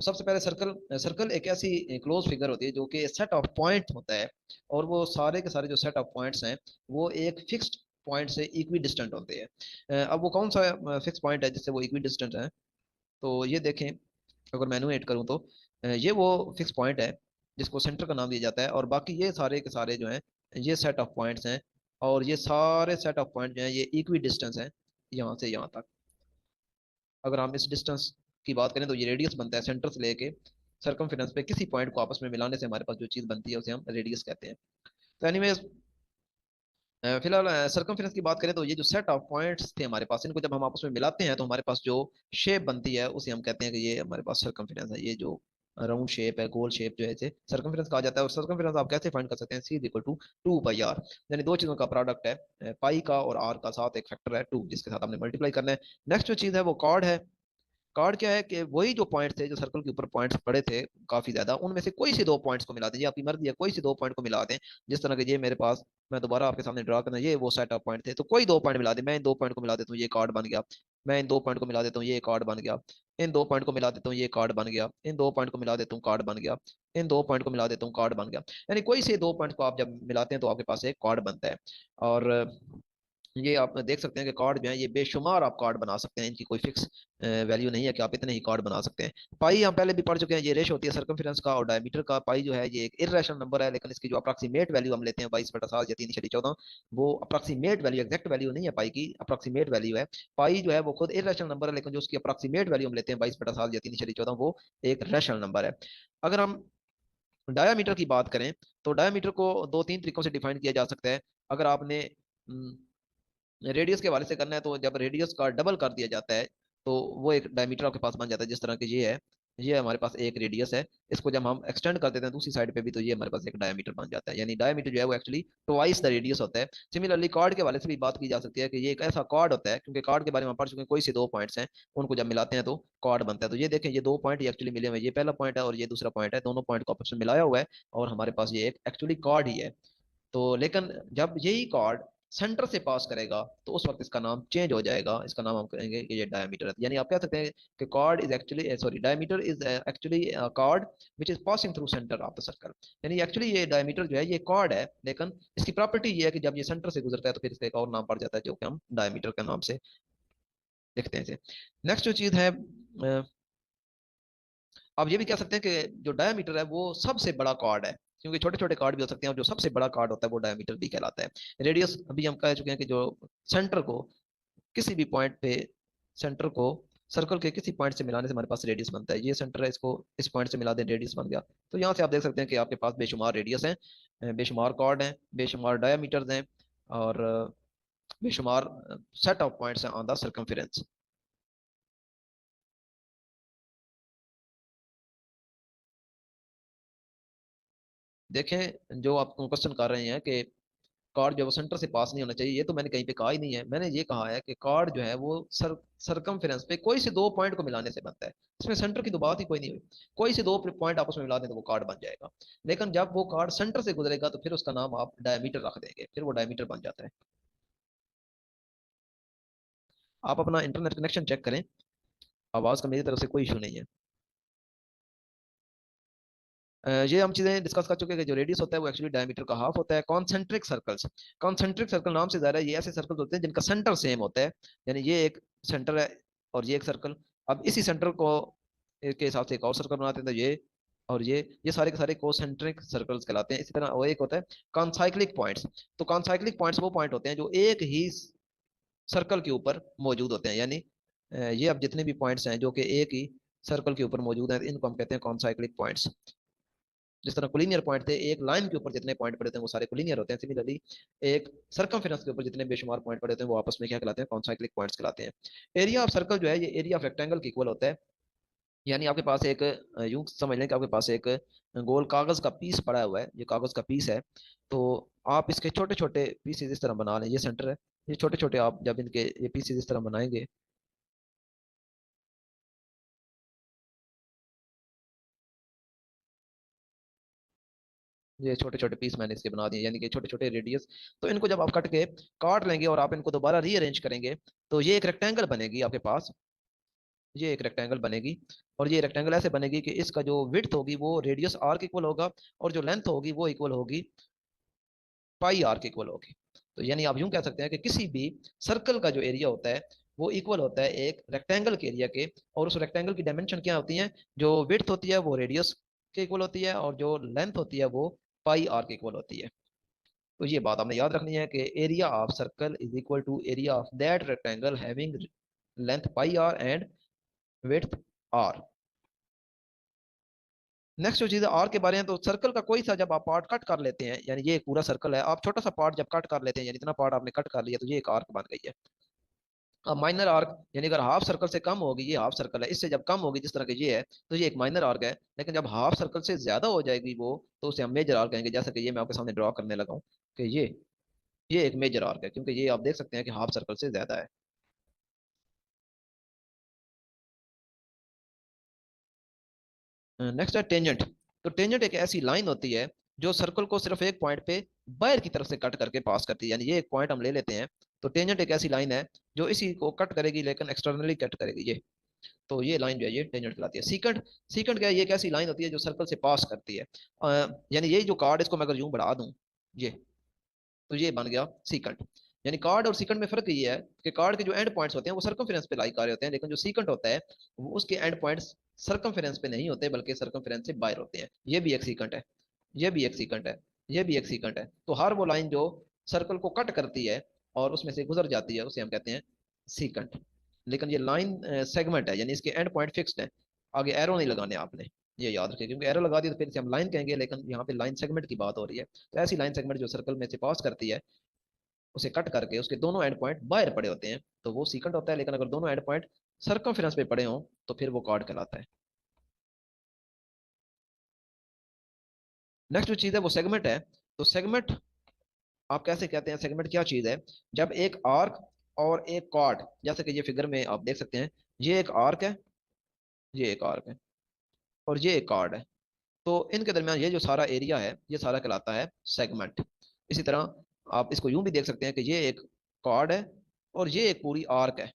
सबसे पहले circle, circle एक ऐसी क्लोज फिगर होती है जो कि सेट ऑफ पॉइंट होता है, और वो सारे के सारे जो सेट ऑफ पॉइंट्स हैं वो एक फिक्स्ड पॉइंट से इक्वी डिस्टेंट होते हैं। अब वो कौन सा फिक्स पॉइंट है जिससे वो इक्वी डिस्टेंट है? तो ये देखें, अगर मैं एनुएट करूँ तो ये वो फिक्स पॉइंट है जिसको सेंटर का नाम दिया जाता है, और बाकी ये सारे के सारे जो हैं ये सेट ऑफ पॉइंट्स हैं, और ये सारे सेट ऑफ पॉइंट जो हैं ये इक्वी डिस्टेंस है यहाँ से यहाँ तक। अगर हम इस डिस्टेंस की बात करें तो ये रेडियस बनता है सेंटर से लेके सरकमफेरेंस पे किसी पॉइंट को आपस में मिलाने से हमारे पास जो चीज बनती है उसे हम रेडियस कहते हैं। तो एनीवेज, फिलहाल सरकमफेरेंस की बात करें तो ये जो सेट ऑफ पॉइंट्स थे हमारे पास, इनको जब हम आपस में मिलाते हैं तो हमारे पास जो शेप बनती है उसे हम कहते हैं कि ये हमारे पास सरकमफेरेंस है। ये जो राउंड शेप है, गोल शेप जो है इसे सरकमफेरेंस कहा जाता है। और सरकमफेरेंस आप कैसे फाइंड कर सकते हैं? सी इक्वल टू 2 पाई आर, यानी दो चीजों का प्रोडक्ट है, पाई का और आर का, साथ एक फैक्टर है 2 जिसके साथ हमने मल्टीप्लाई करना है। नेक्स्ट जो चीज है वो कॉर्ड है। कार्ड क्या है कि वही जो पॉइंट थे, जो सर्कल के ऊपर पॉइंट्स पड़े थे काफी ज्यादा, उनमें से कोई से दो पॉइंट्स को मिला दें, ये आपकी मर्जी है, कोई से दो पॉइंट को मिला दें। जिस तरह के ये मेरे पास, मैं दोबारा आपके सामने ड्रा करना, ये वो सेट ऑफ पॉइंट थे, तो कोई दो पॉइंट मिला दे, मैं इन दो पॉइंट को मिला देता हूँ, ये कार्ड बन गया। मैं इन दो पॉइंट को मिला देता हूँ, ये कार्ड बन गया। इन दो पॉइंट को मिला देता हूँ, ये कार्ड बन गया। इन दो पॉइंट को मिला देता हूँ, कार्ड बन गया। इन दो पॉइंट को मिला देता हूँ, कार्ड बन गया। यानी कोई से दो पॉइंट को आप जब मिलाते हैं तो आपके पास एक कार्ड बनता है। और ये आप देख सकते हैं कि कार्ड जो है ये बेशुमार आप कार्ड बना सकते हैं, इनकी कोई फिक्स वैल्यू नहीं है कि आप इतने ही कार्ड बना सकते हैं। पाई हम पहले भी पढ़ चुके हैं, ये रेश होती है सर्कमफेरेंस का और डायमीटर का। पाई जो है ये एक इरेशनल नंबर है, लेकिन इसकी जो अप्रॉक्सीमेट वैल्यू हम लेते हैं 22/7 या 3/14, वो अप्रॉक्सीमेट वैल्यू, एग्जैक्ट वैल्यू नहीं है पाई की, अप्रॉक्सीमेट वैल्यू है। पाई जो है वो खुद इरेशनल नंबर है, लेकिन जो उसकी अप्रॉक्सीमेट वैल्यू हम लेते हैं 22/7 या 3/14, वो एक रेशनल नंबर है। अगर हम डायामीटर की बात करें तो डायामीटर को दो तीन तरीकों से डिफाइन किया जा सकता है। अगर आपने रेडियस के हवाले से करना है तो जब रेडियस का डबल कर दिया जाता है तो वो एक डायमीटर आपके पास बन जाता है। जिस तरह के ये है, ये हमारे पास एक रेडियस है, इसको जब हम एक्सटेंड कर देते हैं दूसरी साइड पे भी तो ये हमारे पास एक डायमीटर बन जाता है। यानी डायमीटर जो है वो एक्चुअली ट्वाइस द रेडियस होता है। सिमिलरली कॉर्ड के हवाले से भी बात की जा सकती है कि ये एक ऐसा कॉर्ड होता है, क्योंकि कॉर्ड के बारे में हम पढ़ चुके हैं, कोई से दो पॉइंट्स हैं उनको जब मिलाते हैं तो कॉर्ड बनता है। तो ये देखें, ये दो पॉइंट एक्चुअली मिले हुए हैं, ये पहला पॉइंट है और ये दूसरा पॉइंट है, दोनों पॉइंट को आपस में मिलाया हुआ है और हमारे पास ये एक एक्चुअली कॉर्ड ही है। तो लेकिन जब यही कॉर्ड सेंटर से पास करेगा तो उस वक्त इसका नाम चेंज हो जाएगा, इसका नाम हम कहेंगे कि ये डायमीटर है। यानी आप कह सकते हैं कि chord is actually, sorry, diameter is actually chord which is passing through centre of the circle. यानी एक्चुअली ये डायमीटर जो है ये कॉर्ड है, लेकिन इसकी प्रॉपर्टी ये है कि जब ये सेंटर से गुजरता है तो फिर इसका एक और नाम पड़ जाता है जो कि हम डायमीटर के नाम से लिखते हैं इसे। नेक्स्ट जो चीज है, आप ये भी कह सकते हैं कि जो डायमीटर है वो सबसे बड़ा कॉर्ड है, क्योंकि छोटे छोटे कार्ड भी हो सकते हैं और जो सबसे बड़ा कार्ड होता है वो डायमीटर भी कहलाता है। रेडियस अभी हम कह चुके हैं कि जो सेंटर को किसी भी पॉइंट पे, सेंटर को सर्कल के किसी पॉइंट से मिलाने से हमारे पास रेडियस बनता है। ये सेंटर है, इसको इस पॉइंट से मिला दें, रेडियस बन गया। तो यहाँ से आप देख सकते हैं कि आपके पास बेशुमार रेडियस हैं, बेशुमार कॉर्ड हैं, बेशुमार डायमीटर्स हैं, और बेशुमार सेट ऑफ पॉइंट्स हैं ऑन द सर्कमफेरेंस। देखें, जो आप क्वेश्चन कर रहे हैं कि कार्ड जो है वो सेंटर से पास नहीं होना चाहिए, ये तो मैंने कहीं पे कहा ही नहीं है। मैंने ये कहा है कि कार्ड जो है वो सरकमफेरेंस पे कोई से दो पॉइंट को मिलाने से बनता है। इसमें सेंटर की तो बात ही कोई नहीं हुई। कोई से दो पॉइंट आपस में मिला दें तो वो कार्ड बन जाएगा। लेकिन जब वो कार्ड सेंटर से गुजरेगा तो फिर उसका नाम आप डायमीटर रख देंगे, फिर वो डायमीटर बन जाता है। आप अपना इंटरनेट कनेक्शन चेक करें, आवाज का मेरी तरफ से कोई इशू नहीं है। ये हम चीजें डिस्कस कर चुके हैं कि जो रेडियस होता है वो एक्चुअली डायमीटर का हाफ होता है। कॉन्सेंट्रिक सर्कल्स, कॉन्सेंट्रिक सर्कल नाम से ज़्यादा ये ऐसे सर्कल होते हैं जिनका सेंटर सेम होता है। यानी ये एक सेंटर है और ये एक सर्कल, अब इसी सेंटर को के हिसाब से एक और सर्कल बनाते हैं, तो ये और ये सारे के सारे कोसेंट्रिक सर्कल्स कहलाते हैं। इसी तरह वो एक होता है कॉन्साइक्लिक पॉइंट्स। तो कॉन्साइक्लिक पॉइंट्स वो पॉइंट होते हैं जो एक ही सर्कल के ऊपर मौजूद होते हैं। यानी ये अब जितने भी पॉइंट्स हैं जो कि एक ही सर्कल के ऊपर मौजूद हैं, इनको हम कहते हैं कॉन्साइक्लिक पॉइंट्स। जिस तरह कोलिनियर पॉइंट थे, एक लाइन के ऊपर जितने पॉइंट पड़े होते हैं वो सारे कोलिनियर होते हैं, सिमिलरली एक सर्कमफेरेंस के ऊपर जितने बेशुमार पॉइंट पड़े होते हैं वो आपस में क्या कहलाते हैं? कॉन्साइक्लिक पॉइंट्स कहलाते हैं। एरिया ऑफ सर्कल जो है ये एरिया ऑफ रेक्टेंगल के इक्वल होता है। यानी आपके पास एक, यूं समझ लें कि आपके पास एक गोल कागज का पीस पड़ा हुआ है, ये कागज का पीस है। तो आप इसके छोटे छोटे पीसेज इस तरह बना लें, ये सेंटर है, ये छोटे छोटे आप जब इनके ये पीसेज इस तरह बनाएंगे, ये छोटे छोटे पीस मैंने इसके बना दिए, यानी कि छोटे छोटे रेडियस। तो इनको जब आप कट के काट लेंगे और आप इनको दोबारा रीअरेंज करेंगे तो ये एक रेक्टेंगल बनेगी आपके पास। ये एक रेक्टेंगल बनेगी, और ये रेक्टेंगल ऐसे बनेगी कि इसका जो विड्थ होगी वो रेडियस आर के इक्वल होगा, और जो लेंथ होगी वो इक्वल होगी पाई आर के इक्वल होगी। तो यानी आप यूं कह सकते हैं कि किसी भी सर्कल का जो एरिया होता है वो इक्वल होता है एक रेक्टेंगल के एरिया के, और उस रेक्टेंगल की डायमेंशन क्या होती है, जो विड्थ होती है वो रेडियस के इक्वल होती है, और जो लेंथ होती है वो पाई आर के इक्वल होती है। तो ये बात आपने याद रखनी है कि area of circle is equal to area of that rectangle having length pi r and width r. Next जो चीज़ है आर के बारे में, तो सर्कल का कोई सा जब आप पार्ट कट कर लेते हैं, यानी ये एक पूरा सर्कल है, आप छोटा सा पार्ट जब कट कर लेते हैं, यानी इतना पार्ट आपने कट कर लिया, तो ये एक आर्क बन गई है। अब माइनर आर्क यानी अगर हाफ सर्कल से कम होगी, ये हाफ सर्कल है, इससे जब कम होगी जिस तरह की ये है, तो ये एक माइनर आर्क है। लेकिन जब हाफ सर्कल से ज्यादा हो जाएगी वो, तो उसे हम मेजर आर्क कहेंगे। जैसा कि ये मैं आपके सामने ड्रॉ करने लगा हूँ कि ये एक मेजर आर्क है, क्योंकि ये आप देख सकते हैं कि हाफ सर्कल से ज्यादा है। नेक्स्ट है टेंजेंट। तो टेंजेंट एक ऐसी लाइन होती है जो सर्कल को सिर्फ एक पॉइंट पे बाहर की तरफ से कट करके पास करती है, यानी ये एक पॉइंट हम ले लेते हैं, तो टेंजेंट एक ऐसी लाइन है जो इसी को कट करेगी लेकिन एक्सटर्नली कट करेगी ये। तो ये लाइन जो है ये टेंजेंट कहलाती है। सीकंट, सीकंट क्या है, ये एक ऐसी लाइन होती है जो सर्कल से पास करती है। यानी ये जो कार्ड, इसको मैं अगर यूं बढ़ा दूं ये, तो ये बन गया सीकंट। यानी कार्ड और सीकंट में फर्क ये है कि कार्ड के जो एंड पॉइंट्स होते हैं वो सर्कमफेरेंस पे लाई कर रहे होते हैं, लेकिन जो सीकंट होता है वो उसके एंड पॉइंट्स सर्कमफेरेंस पे नहीं होते बल्कि सर्कमफेरेंस से बाहर होते हैं। ये भी एक सीकंट है, ये भी एक सीकंट है, ये भी एक सीकंट है। तो हर वो लाइन जो सर्कल को कट करती है और उसमें से गुजर जाती है उसे हम कहते हैं सीकंट। लेकिन ये लाइन सेगमेंट है, यानी इसके एंड पॉइंट फिक्स्ड है, आगे एरो नहीं लगाने आपने, ये याद रखिए, क्योंकि एरो लगा दी तो फिर इसे हम लाइन कहेंगे, लेकिन यहाँ पे लाइन सेगमेंट की बात हो रही है। तो ऐसी लाइन सेगमेंट जो सर्कल में से पास करती है, उसे कट करके उसके दोनों एंड पॉइंट बाहर पड़े होते हैं, तो वो सीकंट होता है। लेकिन अगर दोनों एंड पॉइंट सर्कमफेरेंस पे पड़े हों तो फिर वो कॉर्ड कहलाता है। नेक्स्ट जो चीज है वो सेगमेंट है। तो सेगमेंट आप कैसे कहते हैं, सेगमेंट क्या चीज है, जब एक आर्क और एक कॉर्ड, जैसे कि ये फिगर में आप देख सकते हैं, ये एक आर्क है, ये एक आर्क है, और ये एक कॉर्ड है, तो इनके दरमियान ये जो सारा एरिया है ये सारा कहलाता है सेगमेंट। इसी तरह आप इसको यूं भी देख सकते हैं कि ये एक कॉर्ड है और ये एक पूरी आर्क है,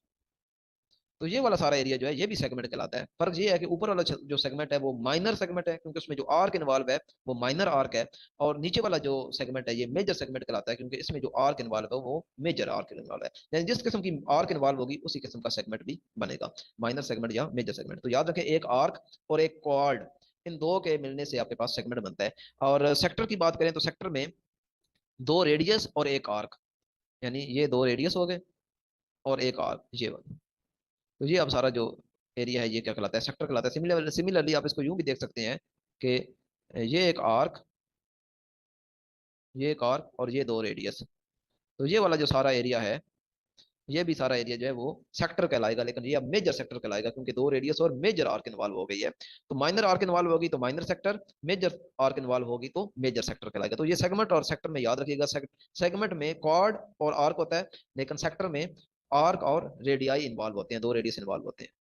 तो ये वाला सारा एरिया जो है ये भी सेगमेंट कहलाता है। फर्क ये है कि ऊपर वाला जो सेगमेंट है वो माइनर सेगमेंट है, क्योंकि उसमें जो आर्क इन्वॉल्व है वो माइनर आर्क है, और नीचे वाला जो सेगमेंट है ये मेजर सेगमेंट कहलाता है, क्योंकि इसमें जो आर्क इन्वॉल्व है वो मेजर आर्क इन्वॉल्व है। यानी जिस किस्म की आर्क इन्वॉल्व होगी उसी किस्म का सेगमेंट भी बनेगा, माइनर सेगमेंट या मेजर सेगमेंट। तो याद रखें, एक आर्क और एक क्वाड, इन दो के मिलने से आपके पास सेगमेंट बनता है। और सेक्टर की बात करें तो सेक्टर में दो रेडियस और एक आर्क, यानी ये दो रेडियस हो गए और एक आर्क ये वाला, तो ये अब सारा जो एरिया है ये क्या कहलाता है, सेक्टर कहलाता है। सिमिलरली आप इसको यूं भी देख सकते हैं कि ये एक आर्क, ये एक आर्क और ये दो रेडियस, तो ये वाला जो सारा एरिया है ये भी सारा एरिया जो है वो सेक्टर कहलाएगा, लेकिन ये अब मेजर सेक्टर कहलाएगा, क्योंकि दो रेडियस और मेजर आर्क इन्वॉल्व हो गई है। तो माइनर आर्क इन्वॉल्व होगी तो minor sector, major arc involve होगी तो मेजर सेक्टर कहलाएगा। तो ये सेगमेंट और सेक्टर में याद रखिएगा, सेगमेंट में कॉर्ड और आर्क होता है, लेकिन सेक्टर में आर्क और रेडियाई इन्वॉल्व होते हैं, दो रेडियस इन्वॉल्व होते हैं।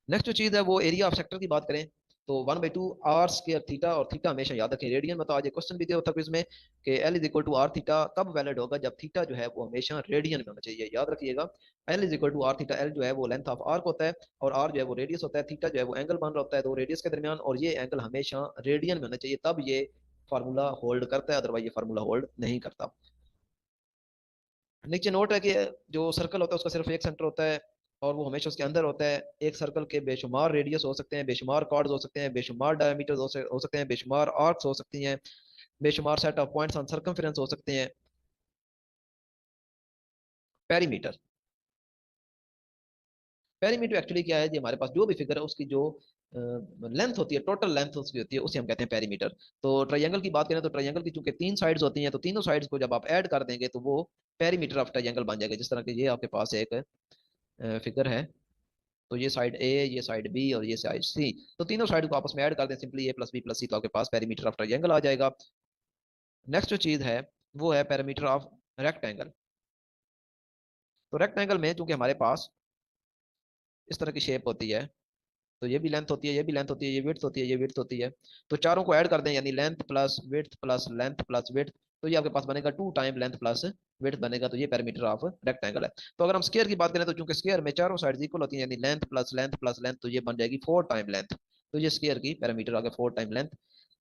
नेक्स्ट जो चीज है वो एरिया ऑफ सेक्टर की बात करें, तो 1/2 आर स्क्वायर थीटा, और थीटा हमेशा याद रखें रेडियन में। तो आज एक क्वेश्चन भी दिया था क्विज में कि L is equal to r theta कब वैलिड होगा, जब थीटा जो है वो हमेशा रेडियन में होना चाहिए, याद रखिएगा। L is equal to r theta, L जो है वो लेंथ ऑफ आर्क होता है और आर जो है वो रेडियस होता है, थीटा जो है वो एंगल बन रहा होता है दो रेडियस के दरमियान, और ये एंगल हमेशा रेडियन में होना चाहिए, तब ये फार्मूला होल्ड करता है, अदरवाइज ये फार्मूला होल्ड नहीं करता। नीचे नोट है कि जो सर्कल होता है उसका सिर्फ एक सेंटर होता है और वो हमेशा उसके अंदर होता है। एक सर्कल के बेशुमार रेडियस हो सकते हैं, बेशुमार कॉर्ड्स हो सकते हैं, बेशुमार डायमीटर हो सकते हैं, बेशुमार आर्क्स हो सकती हैं, बेशुमार set of points on circumference हो सकते हैं। पेरीमीटर, पेरीमीटर एक्चुअली क्या है जी, हमारे पास जो भी फिगर है उसकी जो लेंथ होती है, टोटल लेंथ उसकी होती है, उसे हम कहते हैं पेरीमीटर। तो ट्रायंगल की बात करें तो ट्रायंगल की चूंकि तीन साइड्स होती हैं, तो तीनों साइड्स को जब आप ऐड कर देंगे तो वो पेरीमीटर ऑफ ट्रायंगल बन जाएगा। जिस तरह के ये आपके पास एक फिगर है, तो ये साइड ए, ये साइड बी और ये साइड सी, तो तीनों साइड को आपस में ऐड कर दें सिंपली, ए प्लस बी प्लस सी, तो आपके पास पेरीमीटर ऑफ ट्रायंगल आ जाएगा। नेक्स्ट जो चीज है वो है पेरीमीटर ऑफ रेक्टेंगल। तो रेक्टेंगल में चूंकि हमारे पास इस तरह की शेप होती है, तो ये भी लेंथ होती है, ये भी लेंथ होती है, ये विड्थ होती है, ये विड्थ होती है, तो चारों को ऐड कर दें, यानी length plus width plus length plus width, तो ये आपके पास बनेगा 2 टाइम लेंथ प्लस विड्थ बनेगा, तो ये पेरीमीटर ऑफ रेक्टेंगल है। तो अगर हम स्क्वायर की बात करें तो चूंकि स्क्वायर में चारों साइड इक्वल होती है, यानी length plus length plus length, तो ये बन जाएगी 4 टाइम लेंथ। तो ये स्क्वायर की पैरामीटर आ गया 4 टाइम लेंथ।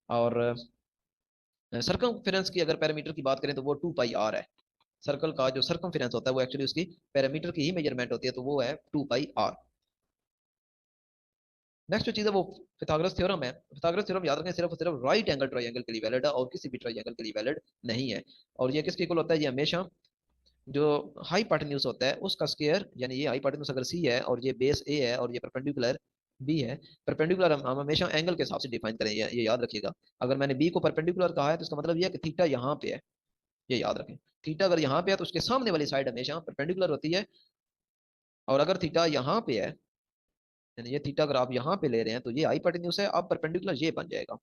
और सर्कमफेरेंस की अगर पैरामीटर की बात करें तो वो 2 पाई आर है। सर्कल का जो सर्कमफेरेंस होता है वो एक्चुअली उसकी पैरामीटर की ही मेजरमेंट होती है, तो वो है 2 पाई आर। नेक्स्ट जो चीज है वो पिथागोरस थ्योरम है। पिथागोरस थ्योरम याद रखें सिर्फ सिर्फ राइट एंगल ट्राइंगल के लिए वैलिड है और किसी भी ट्राइंगल के लिए वैलिड नहीं है। और ये किसके इक्वल होता है, ये हमेशा जो हाइपोटेन्यूज होता है उसका स्क्वायर, यानी ये हाइपोटेन्यूज अगर सी है और ये बेस ए है और ये परपेंडिकुलर बी है। परपेंडिकुलर हम हमेशा एंगल के हिसाब से डिफाइन करें, ये याद रखिएगा। अगर मैंने बी को परपेंडिकुलर कहा है तो इसका मतलब ये है कि थीटा यहाँ पे है, ये याद रखें। थीटा अगर यहाँ पे है तो उसके सामने वाली साइड हमेशा परपेंडिकुलर होती है। और अगर थीटा यहाँ पे है, यानी ये थीटा अगर आप यहाँ पे ले रहे हैं तो ये हाइपोटेन्यूज है, अब परपेंडिकुलर ये बन जाएगा।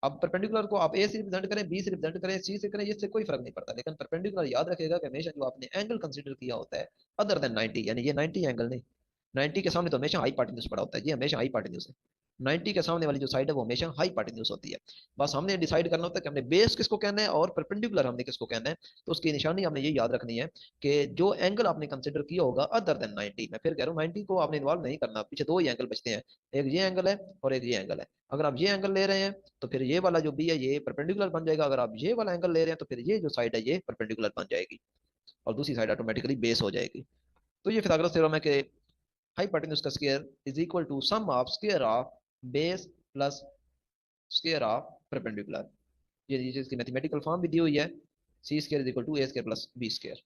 अब परपेंडिकुलर को आप ए से रिप्रेजेंट करें, बी से रिप्रेजेंट करें, सी से करें, इससे कोई फर्क नहीं पड़ता, लेकिन परपेंडिकुलर याद रखेगा कि हमेशा जो आपने एंगल कंसीडर किया होता है अदर देन 90, यानी ये 90 एंगल नहीं, 90 के सामने तो हमेशा हाइपोटेन्यूज पड़ा होता है, ये हमेशा हाइपोटेन्यूज है। 90 के सामने वाली जो साइड है वो हमेशा हाइपोटेन्यूज होती है। बस हमने डिसाइड करना होता है कि हमने बेस किसको कहना है और परपेंडिकुलर हमने किसको कहना है। तो उसकी निशानी हमने ये याद रखनी है कि जो एंगल आपने कंसिडर किया होगा अदर देन 90, मैं फिर कह रहा हूँ 90 को आपने इन्वॉल्व नहीं करना, पीछे दो ही एंगल बचते हैं, एक ये एंगल है और एक ये एंगल है। अगर आप ये एंगल ले रहे हैं तो फिर ये वाला जो बी है ये परपेंडिकुलर बन जाएगा, अगर आप ये वाला एंगल ले रहे हैं तो फिर ये जो साइड है ये परपेंडिकुलर बन जाएगी और दूसरी साइड ऑटोमेटिकली बेस हो जाएगी। तो ये फिथागोरस थ्योरम है कि हाइपोटेन्यूज का square is equal to sum of square of base plus square of perpendicular. ये इसकी मैथमेटिकल फॉर्म भी दी हुई है, C square is equal to A square plus B square.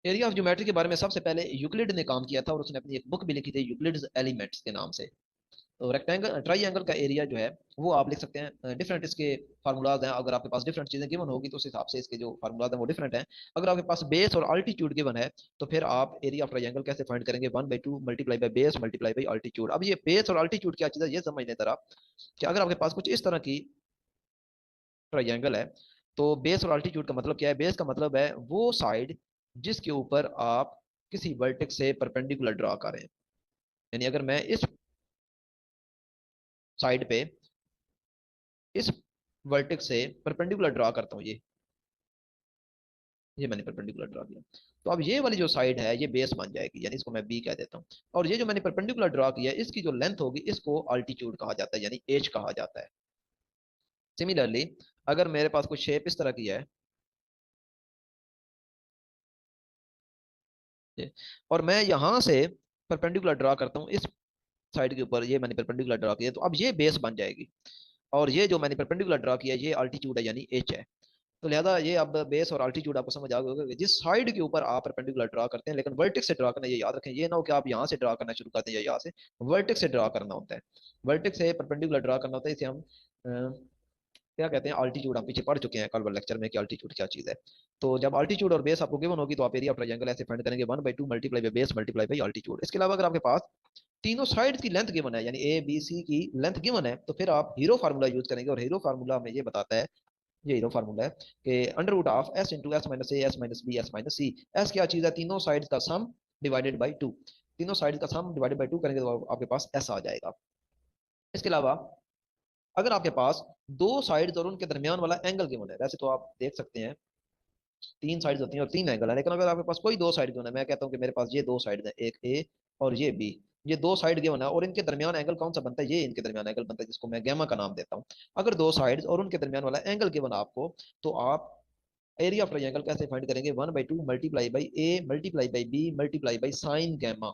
Area of geometry के बारे में सबसे पहले यूक्लिड ने काम किया था और उसने अपनी एक बुक भी लिखी थी यूक्लिड्स एलिमेंट्स के नाम से। तो रेक्टेंगल ट्राई का एरिया जो है वो आप लिख सकते हैं, डिफरेंट इसके फार्मूलाज हैं, अगर आपके पास डिफरेंट चीजें गिवन होगी तो उस हिसाब से इसके जो फार्मूलाज हैं वो डिफरेंट हैं। अगर आपके पास बेस और अल्टीट्यूड गिवन है तो फिर आप एरिया ऑफ ट्राइंगल कैसे फाइंड करेंगे, 1/2 multiply by base multiply by altitude. अब ये बेस और अल्टीट्यूड क्या चीज़ है ये समझने तरह कि अगर आपके पास कुछ इस तरह की ट्राइंगल है तो बेस और अल्टीट्यूड का मतलब क्या है, बेस का मतलब है वो साइड जिसके ऊपर आप किसी वर्टेक्स से परपेंडिकुलर ड्रा करें। यानी अगर मैं इस साइड पे इस वर्टेक्स से परपेंडिकुलर ड्रा करता हूँ, ये मैंने परपेंडिकुलर ड्रा किया, तो अब ये वाली जो साइड है ये बेस बन जाएगी, यानी इसको मैं बी कह देता हूँ। और ये जो मैंने परपेंडिकुलर ड्रा किया है इसकी जो लेंथ होगी इसको अल्टीट्यूड कहा जाता है, यानी एच कहा जाता है। सिमिलरली अगर मेरे पास कोई शेप इस तरह की है और मैं यहाँ से परपेंडिकुलर ड्रा करता हूँ इस साइड के ऊपर, ये मैंने परपेंडिकुलर ड्रा किया तो अब ये बेस बन जाएगी। और ये जो मैंने परपेंडिकुलर ड्रा किया ये अल्टीट्यूड है यानी एच है। तो लिहाजा ये अब बेस और अल्टीट्यूड आपको समझ आ गया होगा कि जिस साइड के ऊपर आप परपेंडिकुलर ड्रा करते हैं, लेकिन वर्टेक्स से ड्रा करना ये याद रखें, ये ना हो कि आप यहाँ से ड्रा करना शुरू करते हैं या यहाँ से, वर्टेक्स से ड्रा करना होता है। वर्टेक्स से परपेंडिकुलर ड्रा करना होता है, इसे हम क्या कहते हैं अल्टीट्यूड, हम पीछे पढ़ चुके हैं कल वाले लेक्चर में कि अल्टीट्यूड क्या चीज है। तो जब अल्टीट्यूड और बेस आपको गिवन होगी तो आप एरिया ऑफ ट्रायंगल ऐसे फाइंड करेंगे 1/2 multiply by base multiply by altitude. इसके अलावा अगर आपके पास तीनों साइड की लेंथ गिवन है यानी ए बी सी की लेंथ गिवन है तो फिर आप हीरो फार्मूला यूज करेंगे, और हीरो फार्मूला हमें ये बताता है, ये हीरो फार्मूला है कि under root of s into s minus a s minus b s minus c. S क्या चीज है, तीनों साइड का सम डिवाइडेड बाई टू। तीनों साइड का सम डिवाइडेड बाई टू करेंगे तो आपके पास एस आ जाएगा। इसके अलावा अगर आपके पास दो साइड्स और उनके दरमियान वाला एंगल गिवन है, वैसे तो आप देख सकते हैं तीन साइड्स होती हैं और तीन एंगल है, लेकिन अगर आपके पास कोई दो साइड गिवन है, मैं कहता हूँ कि मेरे पास ये दो साइड है, एक ए और ये बी, ये दो साइड गिवन है और इनके दरमियान एंगल कौन सा बनता है, ये इनके दरमियान एंगल बनता है जिसको मैं गैमा का नाम देता हूँ। अगर दो साइड्स और उनके दरमियान वाला एंगल गिवन आपको तो आप एरिया ऑफ ट्रायंगल कैसे फाइंड करेंगे, 1/2 multiply by a multiply by b multiply by sine gamma.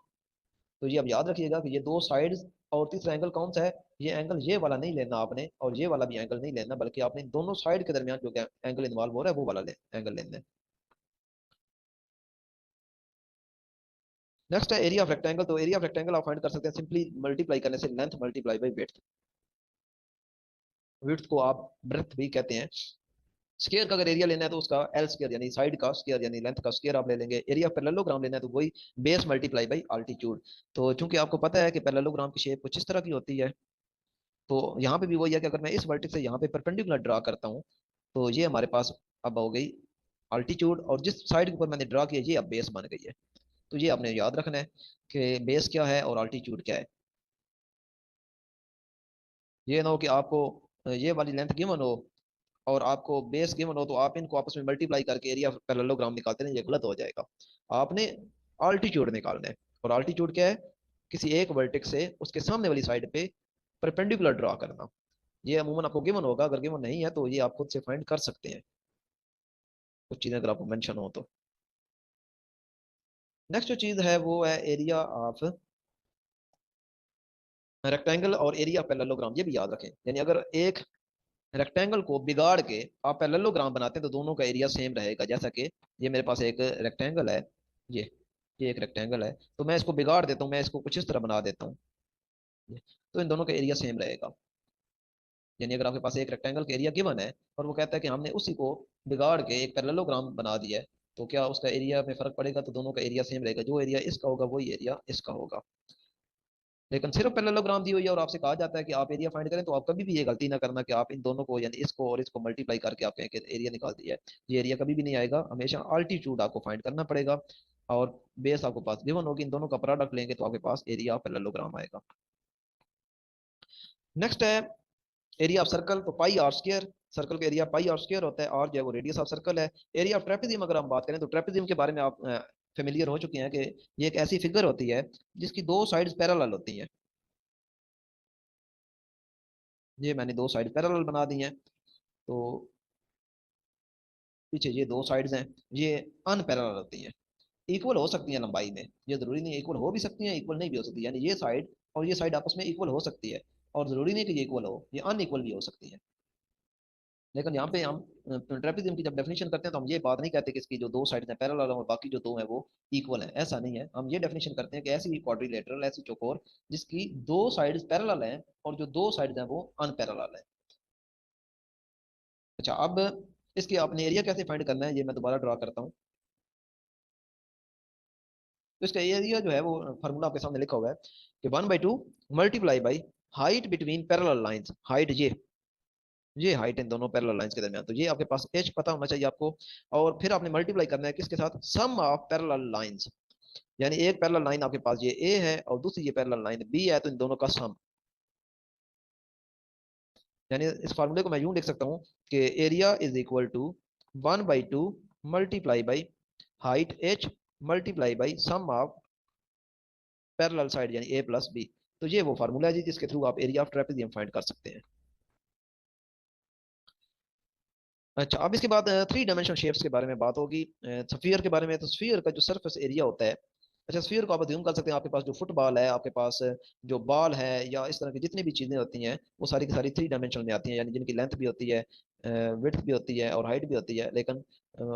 तो ये अब याद रखिएगा कि ये दो साइड्स और तीसरा एंगल कौन सा है, ये एंगल ये वाला नहीं लेना आपने और ये वाला भी एंगल नहीं लेना, बल्कि आपने दोनों साइड के दरमियान जो एंगल इन्वॉल्व हो रहा है वो वाला एंगल लेना है। नेक्स्ट है एरिया ऑफ रेक्टेंगल। तो एरिया ऑफ रेक्टेंगल आप फाइंड कर सकते हैं सिंपली मल्टीप्लाई करने से, length multiply by width. Width को आप ब्रेथ भी कहते हैं। स्केयर का अगर एरिया लेना है तो उसका एल स्केयर यानी साइड का स्केयर यानी लेंथ का स्केयर आप ले लेंगे। एरिया पैरेललोग्राम लेना है तो वही बेस मल्टीप्लाई बाई अल्टीट्यूड। तो चूंकि आपको पता है कि पैरेललोग्राम की शेप कुछ इस तरह की होती है, तो यहाँ पे भी वही है कि अगर मैं इस वर्टेक्स से यहाँ पे परपेंडिकुलर ड्रा करता हूँ तो ये हमारे पास अब हो गई अल्टीट्यूड, और जिस साइड के ऊपर मैंने ड्रा किया ये अब बेस बन गई है। तो ये आपने याद रखना है कि बेस क्या है और अल्टीट्यूड क्या है। ये ना हो कि आपको ये वाली लेंथ गिवन हो और आपको बेस गिवन हो, तो आप इनको आपस में मल्टीप्लाई करके एरिया पैरेललोग्राम निकालते हैं, ये गलत हो जाएगा। आपने आल्टीट्यूड निकालना है, और आल्टीट्यूड क्या है? किसी एक वर्टेक्स से उसके सामने वाली साइड पे परपेंडिकुलर ड्रॉ करना। ये अमूमन आपको गिवन होगा, अगर गिवन नहीं है तो ये आप खुद से फाइंड कर सकते हैं, कुछ चीजें अगर आपको मेंशन हो तो। नेक्स्ट जो चीज है वो है एरिया ऑफ रेक्टेंगल और एरिया पैरेललोग्राम, ये भी याद रखें। यानी अगर एक रेक्टेंगल को बिगाड़ के आप पैरेललोग्राम बनाते हैं तो दोनों का एरिया सेम रहेगा। जैसा कि ये मेरे पास एक रेक्टेंगल है, ये ये एक रेक्टेंगल है, तो मैं इसको बिगाड़ देता हूँ, मैं इसको कुछ इस तरह बना देता हूँ, तो इन दोनों का एरिया सेम रहेगा। यानी अगर आपके पास एक रेक्टेंगल का एरिया गिवन है और वो कहता है कि हमने उसी को बिगाड़ के एक पैरेललोग्राम बना दिया है, तो क्या उसका एरिया में फर्क पड़ेगा? तो दोनों का एरिया सेम रहेगा, जो एरिया इसका होगा वही एरिया इसका होगा। लेकिन सिर्फ पैरेललोग्राम दी हुई है और आपसे कहा जाता है कि आप एरिया फाइंड करें, तो आप कभी भी ये गलती ना करना कि आप इन दोनों को यानी इसको और इसको मल्टीप्लाई करके आपने एरिया निकाल दिया है। ये एरिया कभी भी नहीं आएगा, हमेशा अल्टीट्यूड आपको फाइंड करना पड़ेगा, और बेस आपको पास गिवन होगी, इन दोनों का प्रोडक्ट लेंगे तो आपके पास एरिया ऑफ पैरेललोग्राम आएगा। नेक्स्ट है एरिया ऑफ सर्कल, तो पाई आर स्क्वायर। सर्कल का एरिया पाई आर स्क्वायर होता है, और जो है वो रेडियस ऑफ सर्कल है। एरिया ऑफ ट्रेपेजियम अगर हम बात करें तो ट्रेपेजियम के बारे में आप फेमिलियर हो चुके हैं कि ये एक ऐसी फिगर होती है जिसकी दो साइड्स पैरेलल होती हैं। ये मैंने दो साइड पैरेलल बना दी हैं, तो पीछे ये दो साइड्स हैं, ये अनपैरेलल होती हैं। इक्वल हो सकती है लंबाई में, ये जरूरी नहीं है, इक्वल हो भी सकती है, इक्वल नहीं भी हो सकती, यानी ये साइड और ये साइड आपस में इक्वल हो सकती है, और जरूरी नहीं कि ये इक्वल हो, ये अनइक्वल भी हो सकती है। लेकिन यहाँ पे हम ट्रेपेजियम की जब डेफिनेशन करते हैं तो हम ये बात नहीं कहते कि इसकी जो दो साइड हैं पैरेलल और बाकी जो दो हैं वो इक्वल हैं, ऐसा नहीं है। हम ये डेफिनेशन करते हैं कि ऐसी क्वाड्रिलेटरल, ऐसी चौकोर जिसकी दो साइड्स पैरेलल हैं और जो दो साइड्स हैं वो अनपैरेलल है। अच्छा, अब इसके अपने एरिया कैसे फाइंड करना है ये मैं दोबारा ड्रा करता हूँ। तो इसका एरिया जो है वो फार्मूला आपके सामने लिखा हुआ है कि 1/2 multiply by height between parallel lines. Height ये हाइट इन दोनों पैरेलल लाइंस के दरमियान, तो ये आपके पास एच पता होना चाहिए आपको। और फिर आपने मल्टीप्लाई करना है किसके साथ? सम ऑफ पैरेलल लाइंस। यानी एक पैरेलल लाइन आपके पास ये ए है और दूसरी ये पैरेलल लाइन बी है, तो इन दोनों का सम। यानी इस फार्मूले को मैं यूं लिख सकता हूं कि area is equal to 1/2 multiply by height h multiply by sum of parallel side यानी ए प्लस बी। तो ये वो फार्मूला है जी जिसके थ्रू आप एरिया ऑफ ट्रेपेजियम फाइंड कर सकते हैं। अच्छा, अब इसके बाद थ्री डायमेंशनल शेप्स के बारे में बात होगी। स्फीयर के बारे में, तो स्फीयर का जो सरफेस एरिया होता है, अच्छा स्फीयर को आप अज्यूम कर सकते हैं आपके पास जो फुटबॉल है, आपके पास जो बॉल है, या इस तरह की जितनी भी चीजें होती हैं वो सारी की सारी थ्री डायमेंशनल में आती हैं, यानी जिनकी लेंथ भी होती है, विड्थ भी होती है और हाइट भी होती है। लेकिन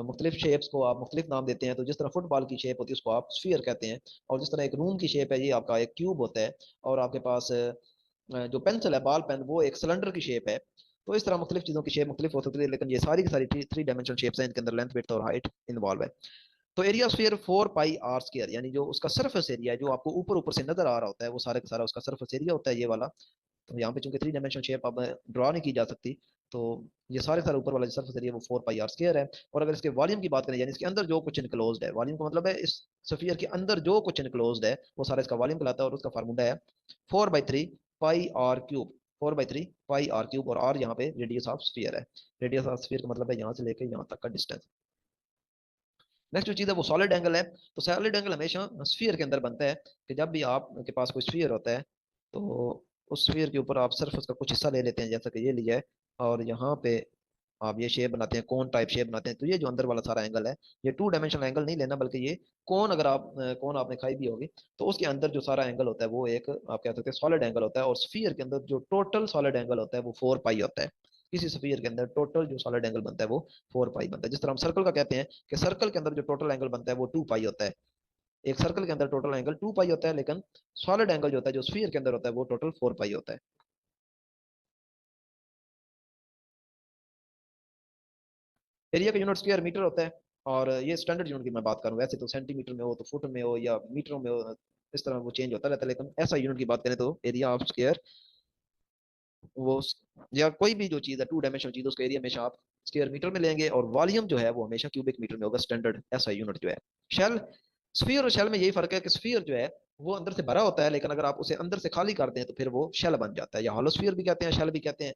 मुख्तलिफ शेप्स को आप मुख्तलिफ नाम देते हैं। तो जिस तरह फुटबॉल की शेप होती है उसको आप स्फीयर कहते हैं, और जिस तरह एक रूम की शेप है ये आपका एक क्यूब होता है, और आपके पास जो पेंसिल है, बॉल पेन, वो एक सिलेंडर की शेप है। तो इस तरह मुख्तलिफ चीज़ों की शेप मुख्तलिफ हो सकती है, लेकिन ये सारी की सारी थ्री डायमेंशनल शेप्स हैं, इनके अंदर लेंथ, विड्थ और हाइट इन्वॉल्व है। तो area sphere 4 pi are square, यानी जो उसका सरफेस एरिया है जो आपको ऊपर ऊपर से नजर आ रहा होता है वो सारा का सारा उसका सरफेस एरिया होता है, ये वाला। तो यहाँ पे चूंकि थ्री डायमेंशनल शेप अब ड्रॉ नहीं की जा सकती, तो ये सारे सारे ऊपर वाला जो सरफेस एरिया वो 4 पाई आर स्क्वायर है। और अगर इसके वॉल्यूम की बात करें, यानी इसके अंदर जो कुछ इनक्लोज्ड है, वॉल्यूम का मतलब है इस स्फीयर के अंदर जो कुछ इनक्लोज्ड है वो सारा इसका वॉल्यूम कहलाता है, और उसका फार्मूला है 4/3 pi R cube. 4/3 pi R cube, और आर यहाँ पे रेडियस ऑफ स्फीयर है। रेडियस ऑफ स्फीयर का मतलब है यहाँ से लेके यहाँ तक का डिस्टेंस। नेक्स्ट जो चीज़ है वो सॉलिड एंगल है। तो सॉलिड एंगल हमेशा स्फीयर के अंदर बनता है कि जब भी आपके पास कोई स्फीयर होता है तो उस स्फीयर के ऊपर आप सिर्फ उसका कुछ हिस्सा ले लेते हैं, जैसा कि ये लिया है, और यहाँ पे आप ये शेप बनाते हैं, कोन टाइप शेप बनाते हैं। तो ये जो अंदर वाला सारा एंगल है, ये टू डायमेंशनल एंगल नहीं लेना, बल्कि ये कोन, अगर आप कोन आपने खाई भी होगी, तो उसके अंदर जो सारा एंगल होता है वो एक आप कह सकते हैं सॉलिड एंगल होता है। और स्फीयर के अंदर जो टोटल सॉलिड एंगल होता है वो 4 पाई होता है। किसी स्फीयर के अंदर टोटल जो सॉलिड एंगल बनता है वो 4 पाई बनता है। जिस तरह हम सर्कल का कहते हैं कि सर्कल के अंदर जो टोटल एंगल बनता है वो 2 पाई होता है। एक सर्कल के अंदर टोटल एंगल 2 पाई होता है, लेकिन सॉलिड एंगल जो होता है जो स्फीयर के अंदर होता है वो टोटल 4 पाई होता है। एरिया का यूनिट स्क्वायर मीटर होता है, और ये स्टैंडर्ड यूनिट की मैं बात करूँ, वैसे तो सेंटीमीटर में हो तो फुट में हो या मीटरों में हो, इस तरह वो चेंज होता रहता है, लेकिन ऐसा यूनिट की बात करें तो एरिया ऑफ स्क्वायर वो या कोई भी जो चीज़ है टू डायमेंशनल चीज़, उसका एरिया हमेशा आप स्क्वायर मीटर में लेंगे, और वॉल्यूम जो है वो हमेशा क्यूबिक मीटर में होगा, स्टैंडर्ड ऐसा यूनिट जो है। शेल, स्फीयर और शेल में यही फर्क है कि स्फीयर जो है वो अंदर से भरा होता है, लेकिन अगर आप उसे अंदर से खाली कर दें तो फिर वो शेल बन जाता है, या होलोस्फीयर भी कहते हैं, शेल भी कहते हैं।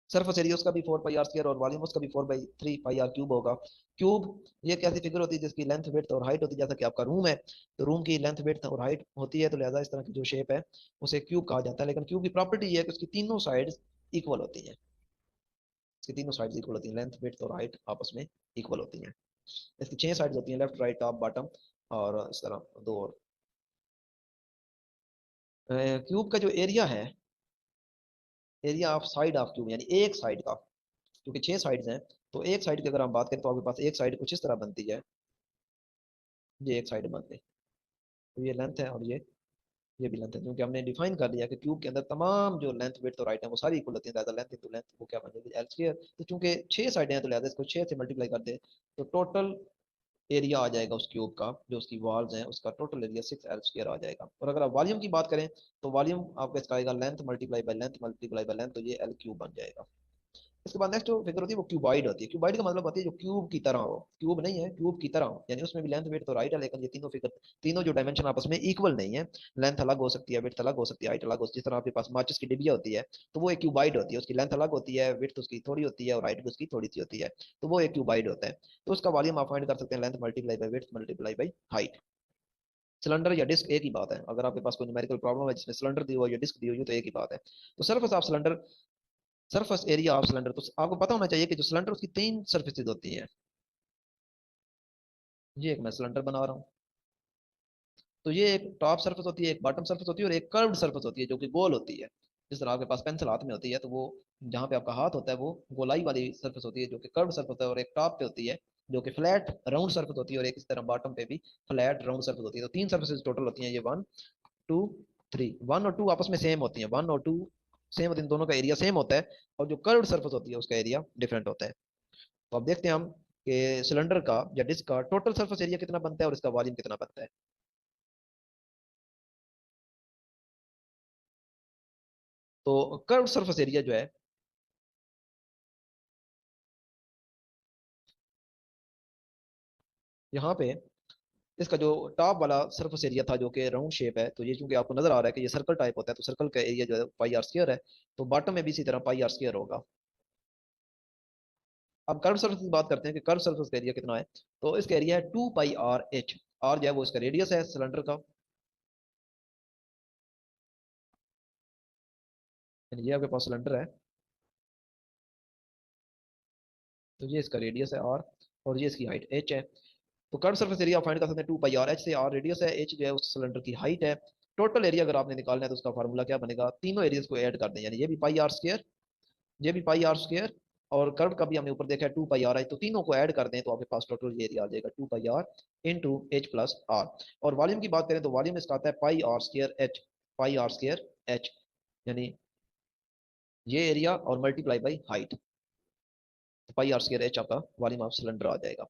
सरफेस एरिया उसका भी 4 पाई आर स्क्वायर और वॉल्यूम उसका भी 4/3 पाई आर क्यूब होगा। क्यूब ये एक ऐसी फिगर होती है जिसकी लेंथ विड्थ और हाइट होती है, जैसा कि आपका रूम है, तो रूम की लेंथ विड्थ और हाइट होती है, तो लिहाजा इस तरह की जो शेप है उसे क्यूब कहा जाता है। लेकिन क्यूब की प्रॉपर्टी ये है कि उसकी तीनों साइड्स इक्वल होती हैं, इसकी तीनों साइड्स इक्वल होती हैं, लेंथ विड्थ और हाइट आपस में इक्वल होती हैं। इसकी 6 साइड्स होती हैं, लेफ्ट राइट टॉप बॉटम, और इस तरह दो और। क्यूब का जो एरिया है, area of side of cube, यानी एक साइड का, क्योंकि 6 साइड्स हैं, तो एक साइड की अगर हम बात करें तो आपके पास एक साइड कुछ इस तरह बनती है, ये एक साइड बनती है, तो ये लेंथ है, और ये भी लेंथ है, क्योंकि हमने डिफाइन कर लिया कि क्यूब के अंदर तमाम जो लेंथ विड्थ और हाइट है वो सारी इक्वल होती है, ज़्यादा लेंथ इनटू लेंथ वो क्या बन जाएगी, एल स्क्वायर। तो चूंकि 6 साइडें हैं तो लिहाजा इसको 6 से मल्टीप्लाई कर दे, तो टोटल एरिया आ जाएगा उस क्यूब का, जो उसकी वॉल्स हैं उसका टोटल एरिया 6 एल स्क्वायर आ जाएगा। और अगर आप वॉल्यूम की बात करें तो वॉल्यूम आपका इसका आएगा length multiply by length multiply by length, तो ये एल क्यूब बन जाएगा। इसके बाद नेक्स्ट जो फिगर होती है वो क्यूबाइड होती है। क्यूबाइड का मतलब होती है जो क्यूब की तरह हो, क्यूब नहीं है, क्यूब की तरह हो, यानी उसमें भी लेंथ विड्थ तो राइट है, लेकिन ये तीनों फिगर, तीनों जो डायमेंशन आपस में इक्वल नहीं है, लेंथ अलग हो सकती है, विड्थ अलग हो सकती है, हाइट अलग हो सकती है। जिस तरह आपके पास माचिस की डिबिया होती है, तो वो एक क्यूबाइड होती है, उसकी लेंथ अलग होती है, विड्थ उसकी थोड़ी होती है, और हाइट भी उसकी थोड़ी सी होती है, तो वो एक क्यूबाइड होता है। तो उसका वॉल्यूम आप फाइंड कर सकते हैं length multiply by width multiply by height. Cylinder या डिस्क एक ही बात है, अगर आपके पास कोई न्यूमेरिकल प्रॉब्लम है जिसमें सिलेंडर दी हुआ या डिस्क दी हुई है तो एक ही बात है। तो surface of cylinder, surface area of cylinder, तो आपको पता होना चाहिए कि जो सिलेंडर उसकी 3 सर्फेसिज होती हैं। ये एक मैं सिलेंडर बना रहा हूँ, तो ये एक टॉप सर्फेस होती है, एक बॉटम सर्फेस होती है, और एक कर्व्ड सर्फेस होती है जो कि गोल होती है। जिस तरह आपके पास पेंसिल हाथ में होती है, तो वो जहाँ पे आपका हाथ होता है वो गोलाई वाली सर्फेस होती है जो कि कर्व्ड सर्फेस होता है, और एक टॉप पे होती है जो कि फ्लैट राउंड सर्फेस होती है, और एक इस तरह बॉटम पे भी फ्लैट राउंड सर्फेस होती है। तो 3 सर्फेसेज टोटल होती हैं, ये 1 2 3। 1 और 2 आपस में सेम होती है, 1 और 2 सेम होती है, इन दोनों का एरिया सेम होता है, और जो कर्व्ड सर्फेस होती है उसका एरिया डिफरेंट होता है। तो अब देखते हैं हम कि सिलेंडर का या डिस्क का टोटल सरफेस एरिया कितना बनता है और इसका वॉल्यूम कितना बनता है। तो कर्व सरफेस एरिया जो है, यहाँ पे इसका जो टॉप वाला सरफेस एरिया था जो कि राउंड शेप है, तो ये चूंकि आपको नजर आ रहा है कि ये सर्कल टाइप होता है, तो सर्कल का एरिया जो है पाई आर स्क्वायर है, तो बॉटम में भी इसी तरह पाई आर स्क्वायर होगा। अब कर्व सरफेस की बात करते हैं कि कर्व सरफेस का एरिया कितना है, तो इसका एरिया है 2 पाई आर एच। आर जो है वो इसका रेडियस है सिलेंडर का, यानी ये आपके पास सिलेंडर है, तो ये इसका रेडियस है आर, और ये इसकी हाइट एच है। तो कर्व सरफेस एरिया फाइंड कर सकते हैं 2 पाई आर एच से, आर रेडियस है, एच जो है उस सिलेंडर की हाइट है। टोटल एरिया अगर आपने निकालना है तो उसका फार्मूला क्या बनेगा, तीनों एरियाज को ऐड कर दें, यानी ये भी पाई आर स्क्वायर, ये भी पाई आर स्क्वायर, और कर्व का भी हमने ऊपर देखा है 2 पाई आर एच, तो तीनों को ऐड कर दें तो आपके पास टोटल एरिया आ जाएगा 2 pi R into H plus R. और वॉल्यूम की बात करें तो वॉल्यूम इसका आता है pi are square H, pi are square H, यानी ये एरिया और मल्टीप्लाई बाई हाइट, तो पाई आर स्क्वायर एच आपका वॉल्यूम ऑफ सिलेंडर आ जाएगा।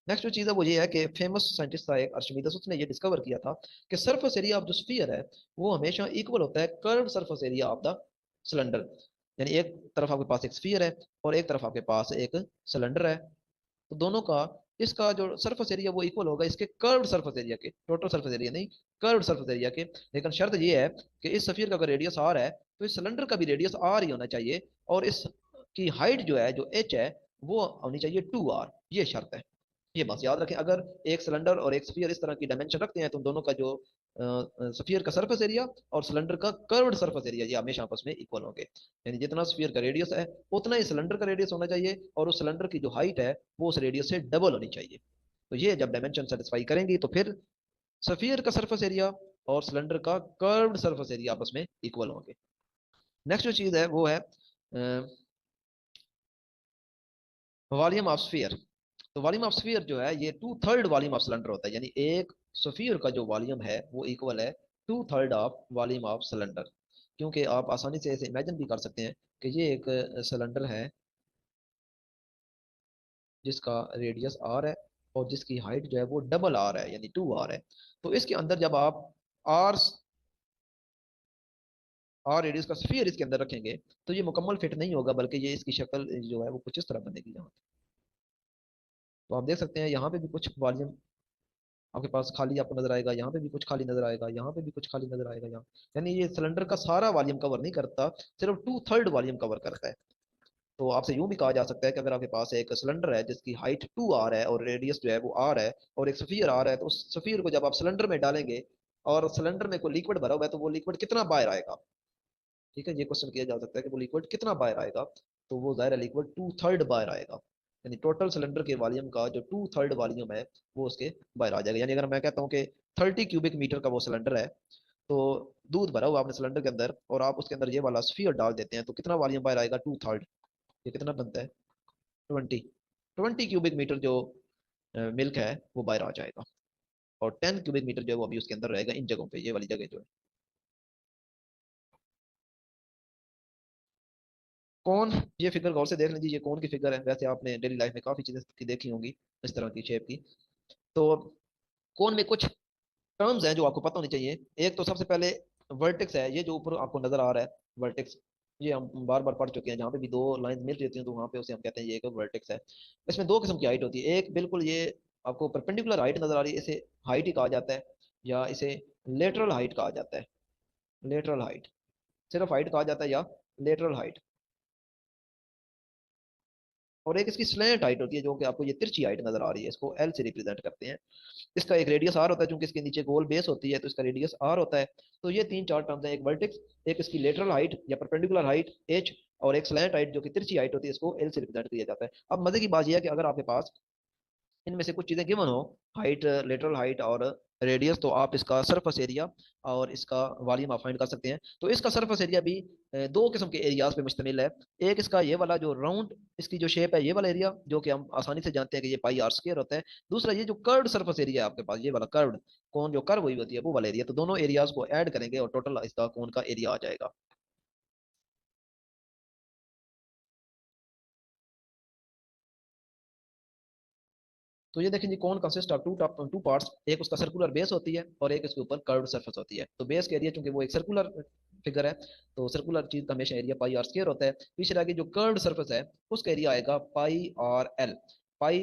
नेक्स्ट जो चीज़ है वो ये है कि फेमस साइंटिस्ट था एक अर्शिमिदस, उसने ये डिस्कवर किया था कि सरफेस एरिया ऑफ जो स्फीयर है वो हमेशा इक्वल होता है curve surface area of the cylinder. यानी एक तरफ आपके पास एक स्फीयर है और एक तरफ आपके पास एक सिलेंडर है, तो दोनों का, इसका जो सरफेस एरिया वो इक्वल होगा इसके कर्व्ड सरफेस एरिया के, टोटल सरफेस एरिया नहीं, कर्व्ड सरफेस एरिया के। लेकिन शर्त ये है कि इस स्फीयर का अगर रेडियस आर है तो इस सिलेंडर का भी रेडियस आर ही होना चाहिए, और इस की हाइट जो है जो एच है वो होनी चाहिए 2 आर, ये शर्त है। ये बस याद रखें, अगर एक सिलेंडर और एक स्फीयर इस तरह की डायमेंशन रखते हैं तो दोनों का जो स्फीयर का सरफेस एरिया और सिलेंडर का कर्व्ड सरफेस एरिया ये हमेशा आपस में इक्वल होंगे। यानी जितना स्फीयर का रेडियस है उतना ही सिलेंडर का रेडियस होना चाहिए, और उस सिलेंडर की जो हाइट है वो उस रेडियस से डबल होनी चाहिए। तो ये जब डायमेंशन सेटिस्फाई करेंगी तो फिर स्फीयर का सरफेस एरिया और सिलेंडर का कर्व्ड सरफेस एरिया आपस में इक्वल होंगे। नेक्स्ट जो चीज है वो है वॉल्यूम ऑफ स्फीयर। तो वॉल्यूम ऑफ स्फीयर जो है ये 2/3 वॉल्यूम ऑफ सिलेंडर होता है, यानी एक स्फीयर का जो वॉल्यूम है वो इक्वल है 2/3 ऑफ वॉल्यूम ऑफ सिलेंडर। क्योंकि आप आसानी से ऐसे इमेजिन भी कर सकते हैं कि ये एक सिलेंडर है जिसका रेडियस आर है और जिसकी हाइट जो है वो डबल आर है, यानी 2 आर है। तो इसके अंदर जब आप आर आर रेडियस का स्फीयर इसके अंदर रखेंगे तो ये मुकम्मल फिट नहीं होगा, बल्कि ये इसकी शक्ल जो है वो कुछ इस तरह बनेगी यहाँ। तो आप देख सकते हैं यहाँ पे भी कुछ वॉल्यूम आपके पास खाली आपको नजर आएगा, यहाँ पे भी कुछ खाली नजर आएगा, यहाँ पे भी कुछ खाली नजर आएगा, यहाँ। यानी ये सिलेंडर का सारा वॉल्यूम कवर नहीं करता, सिर्फ 2/3 वॉल्यूम कवर करता है। तो आपसे यूं भी कहा जा सकता है कि अगर आपके पास एक सिलेंडर है जिसकी हाइट 2r है और रेडियस जो है वो r है, और एक सफियर r है, तो उस सफियर को जब आप सिलेंडर में डालेंगे और सिलेंडर में कोई लिक्विड भरा हुआ है, तो वो लिक्विड कितना बाहर आएगा। ठीक है, ये क्वेश्चन किया जा सकता है कि वो लिक्विड कितना बाहर आएगा। तो वो जाहिर है लिक्विड 2/3 बाहर आएगा। यानी टोटल सिलेंडर के वॉल्यूम का जो 2/3 वॉल्यूम है वो उसके बाहर आ जाएगा। यानी अगर मैं कहता हूँ कि 30 क्यूबिक मीटर का वो सिलेंडर है, तो दूध भरा हुआ आपने सिलेंडर के अंदर और आप उसके अंदर ये वाला स्फीयर डाल देते हैं, तो कितना वॉल्यूम बाहर आएगा, 2/3। ये कितना बनता है, 20 क्यूबिक मीटर जो मिल्क है वो बाहर आ जाएगा। और 10 क्यूबिक मीटर जो है वो अभी उसके अंदर रहेगा, इन जगहों पे, ये वाली जगह जो है। कौन, ये फिगर गौर से देख लीजिए, ये कौन की फिगर है। वैसे आपने डेली लाइफ में काफी चीजें की देखी होंगी इस तरह की शेप की। तो कौन में कुछ टर्म्स हैं जो आपको पता होनी चाहिए। एक तो सबसे पहले वर्टेक्स है, ये जो ऊपर आपको नजर आ रहा है वर्टेक्स, ये हम बार बार पढ़ चुके हैं। जहाँ पे भी दो लाइन मिल रही होती हैं तो वहाँ पे उसे हम कहते हैं ये एक वर्टेक्स है। इसमें दो किस्म की हाइट होती है, एक बिल्कुल ये आपको परपेंडिकुलर हाइट नजर आ रही है, इसे हाइट ही कहा जाता है, या इसे लेटरल हाइट कहा जाता है। लेटरल हाइट, सिर्फ हाइट कहा जाता है या लेटरल हाइट। और एक इसकी स्लैंट हाइट होती है, जो कि आपको ये तिरछी हाइट नजर आ रही है, इसको एल से रिप्रेजेंट करते हैं। इसका एक रेडियस आर होता है, क्योंकि इसके नीचे गोल बेस होती है तो इसका रेडियस आर होता है। तो ये तीन चार टर्म्स हैं, एक वर्टेक्स, एक इसकी लेटरल हाइट या परपेंडिकुलर हाइट एच, और एक स्लैंट हाइट जो कि तिरछी हाइट होती है, इसको एल से रिप्रेजेंट किया जाता है। अब मजे की बात यह है कि अगर आपके पास इनमें से कुछ चीजें गिवन हो, हाइट, लेटरल हाइट और रेडियस, तो आप इसका सरफेस एरिया और इसका वॉल्यूम आप फाइंड कर सकते हैं। तो इसका सरफेस एरिया भी दो किस्म के एरियाज पे मुश्तमिल है। एक इसका ये वाला जो राउंड इसकी जो शेप है, ये वाला एरिया जो कि हम आसानी से जानते हैं कि ये पाई आर स्क्वायर होता है। दूसरा ये जो कर्व्ड सरफेस एरिया है आपके पास, ये वाला कर्व्ड कौन जो कर्व हुई होती है वो वाला एरिया। तो दोनों एरियाज को ऐड करेंगे और टोटल इसका कौन का एरिया आ जाएगा। तो ये देखें जी, कौन कंसिस्ट ऑफ टू पार्ट्स, एक उसका सर्कुलर बेस होती है और एक इसके ऊपर कर्व्ड सरफेस होती है। तो बेस के एरिया चूंकि वो एक सर्कुलर फिगर है, तो सर्कुलर चीज का हमेशा एरिया पाई आर स्क्वायर होता है। पीछे आगे जो कर्व्ड सरफेस है उसका एरिया आएगा पाई आर एल। पाई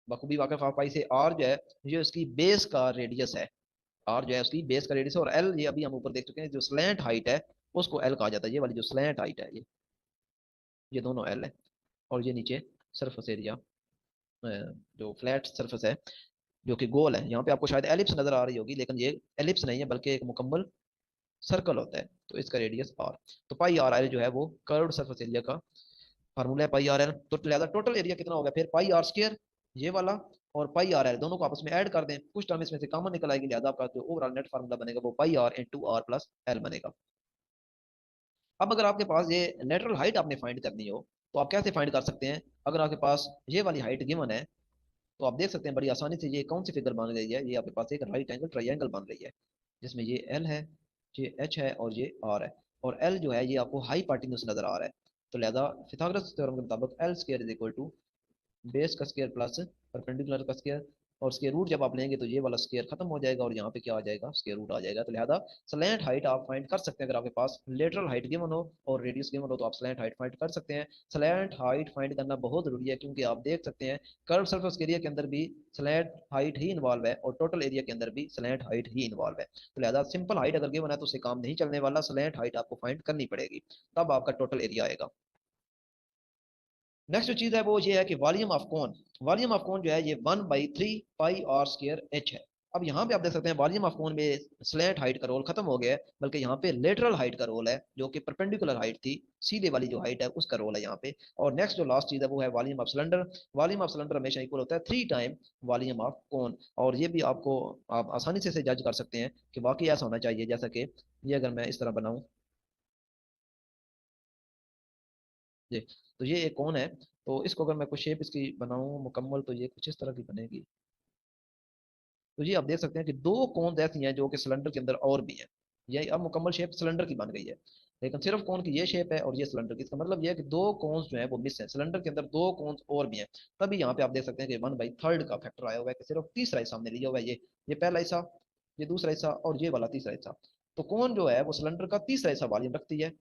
बखूबी वाकिफ आप, पाई से आर जो है ये उसकी बेस का रेडियस है, आर जो है उसकी बेस का रेडियस है, और एल ये अभी हम ऊपर देख चुके हैं जो स्लैंट हाइट है उसको एल कहा जाता है। ये वाली जो स्लैंट हाइट है ये दोनों एल है। और ये नीचे सरफेस एरिया, जो फ्लैट सरफेस है जो कि गोल है, यहाँ पे आपको शायद एलिप्स नजर आ रही होगी, लेकिन ये एलिप्स नहीं है बल्कि एक मुकम्मल सर्कल होता है। तो इसका रेडियस आर। तो पाई आर एल जो है वो कर्व्ड सरफेस एरिया का फार्मूला है, पाई आर एल। तो लिहाजा टोटल एरिया कितना होगा फिर, पाई आर स्क्वायर ये वाला और पाई आर एल दोनों को आपस में ऐड कर दें, कुछ टर्म इसमें से कॉमन निकल आएगी, लिहाजा आपका जो ओवरऑल नेट फार्मूला बनेगा वो pi R into R plus L बनेगा। अब अगर आपके पास ये लेटरल हाइट आपने फाइंड करनी हो, तो आप कैसे फाइंड कर सकते हैं। अगर आपके पास ये वाली हाइट गिवन है, तो आप देख सकते हैं बड़ी आसानी से ये कौन सी फिगर बन रही है। ये आपके पास एक राइट एंगल ट्राइंगल बन रही है, जिसमें ये एल है, ये एच है और ये आर है। और एल जो है ये आपको हाई पार्टिन्यूस नजर आ रहा है। तो लिहाजा पिथागोरस थ्योरम के मुताबिक L square is equal to base का स्क्वायर प्लस परपेंडिकुलर का स्क्वायर। और स्क्वायर रूट जब आप लेंगे तो ये वाला स्क्वायर खत्म हो जाएगा और यहाँ पे क्या आ जाएगा, स्क्वायर रूट आ जाएगा। तो लिहाजा स्लैंट हाइट आप फाइंड कर सकते हैं। अगर आपके पास लेटरल हाइट गिवन हो और रेडियस गिवन हो, तो आप स्लैंट हाइट फाइंड कर सकते हैं। स्लैंट हाइट फाइंड करना बहुत जरूरी है, क्योंकि आप देख सकते हैं कर्व सर्फेस एरिया के अंदर भी स्लैंट हाइट ही इन्वॉल्व है और टोटल एरिया के अंदर भी स्लैंट हाइट ही इन्वॉल्व है। तो लिहाजा सिंपल हाइट अगर गिवन है तो उससे काम नहीं चलने वाला, स्लैंट हाइट आपको फाइंड करनी पड़ेगी, तब आपका टोटल एरिया आएगा। नेक्स्ट जो चीज है वो ये है कि वॉल्यूम ऑफ कौन। वॉल्यूम ऑफ कौन जो है ये 1/3 पाई आर स्क्वायर एच है। अब यहाँ पे आप देख सकते हैं वॉल्यूम ऑफ कौन में स्लैंट हाइट का रोल खत्म हो गया है, बल्कि यहाँ पे लेटरल हाइट का रोल है, जो कि परपेंडिकुलर हाइट थी, सीधे वाली जो हाइट है उसका रोल है यहाँ पे। और नेक्स्ट जो लास्ट चीज है वो है volume of cylinder. Volume of cylinder हमेशा इक्वल होता है 3 टाइम वॉल्यूम ऑफ कौन। और ये भी आपको आप आसानी से जज कर सकते हैं कि वाकई ऐसा होना चाहिए। जैसा कि ये अगर मैं इस तरह बनाऊं, जी, तो ये एक कौन है, तो इसको अगर मैं कुछ शेप इसकी बनाऊं मुकम्मल, तो ये कुछ इस तरह की बनेगी। तो ये आप देख सकते हैं कि दो कौन ऐसी हैं जो कि सिलेंडर के अंदर और भी हैं। ये अब मुकम्मल शेप सिलेंडर की बन गई है, लेकिन सिर्फ कौन की ये शेप है और ये सिलेंडर की। इसका मतलब ये है कि दो कौन्स जो है वो मिस है, सिलेंडर के अंदर दो कौन्स और भी हैं। तभी यहाँ पे आप देख सकते हैं कि 1/3 का फैक्टर आया हुआ है, कि सिर्फ तीसरा हिस्सा हमने लिया हुआ है। ये पहला हिस्सा, ये दूसरा हिस्सा और ये वाला तीसरा हिस्सा। तो कौन जो है वो सिलेंडर का तीसरा हिस्सा वॉल्यूम रखती है।